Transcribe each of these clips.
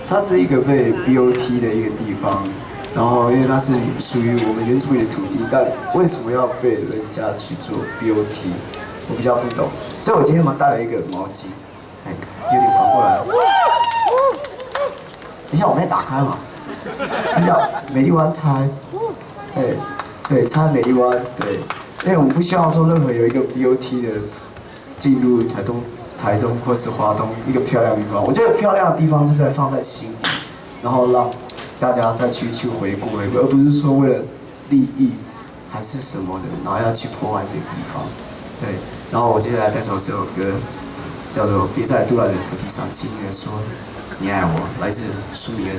它是一个被 BOT 的一个地方，然后因为它是属于我们原住民的土地，但为什么要被人家去做 BOT， 我比较不懂，所以我今天带了一个毛巾，哎，有点反过来了。等一下，我们要打开嘛，它叫美丽湾拆，哎，对，拆美丽湾，对，因为我们不希望说任何有一个 BOT 的进入台东或是华东一个漂亮的地方，我觉得漂亮的地方就是在放在心里，然后让大家再去回顾，而不是说为了利益还是什么的，然后要去破坏这个地方。对，然后我接下来带首这首歌，叫做《别在杜兰的土地上轻易的说你爱我》，来自苏里恩。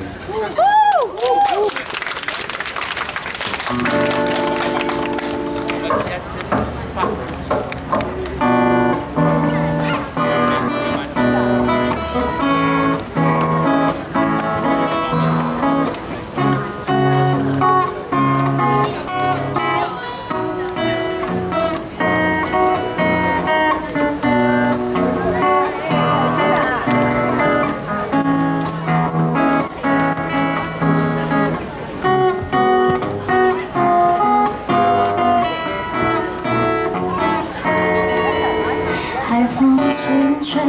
海风轻吹，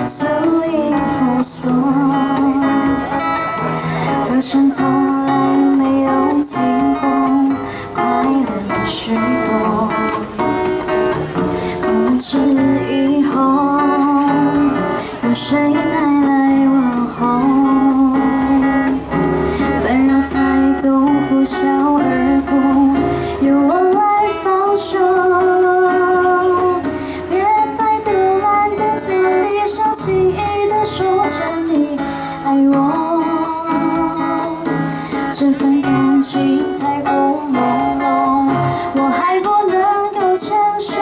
树影婆娑，歌声从来没有停过，快乐许多。不知以后有谁带来问候，纷扰才懂呼啸而过，由我来报仇。轻易地说着你爱我，这份感情太过朦胧，我还不能够承受。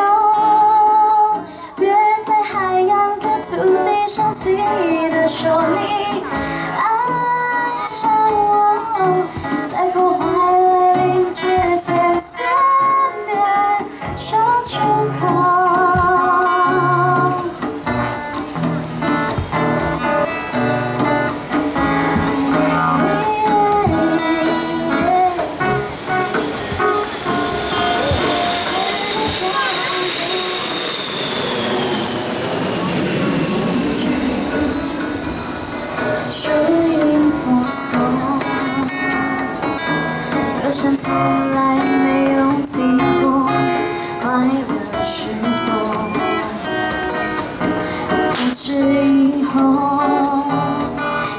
别在海洋的土地上轻易地说你爱上我，在破坏来临之前先别说出口。树影婆娑，歌声从来没有停过，快乐许多。不知以后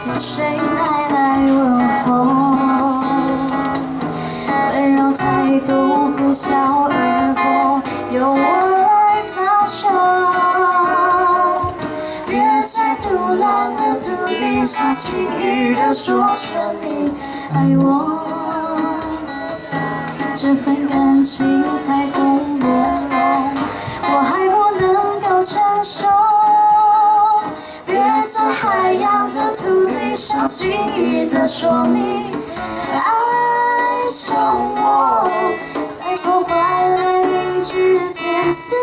有谁带来问候，纷扰太多，呼啸而过，由我来报仇。别在杜兰的土地上轻易地说着你爱我，这份感情太过朦胧，我还不能够承受。别在海洋的土地上轻易地说你爱上我，在破坏来临之前先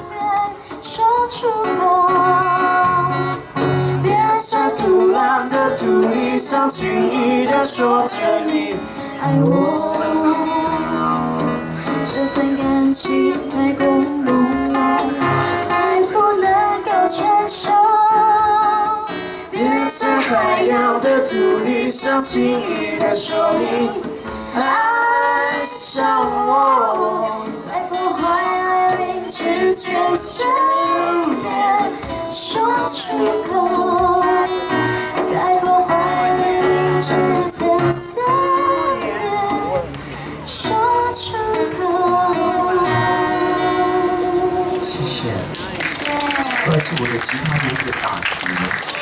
别说出口。杜兰的土地上轻易地说着你爱我，这份感情太过朦胧，还不能够承受。别在海洋的土地上轻易地说你爱上我，在破坏来临之前先别说出口。在破坏来临之前，先别说出口。谢谢。这是我的吉他的一个打击。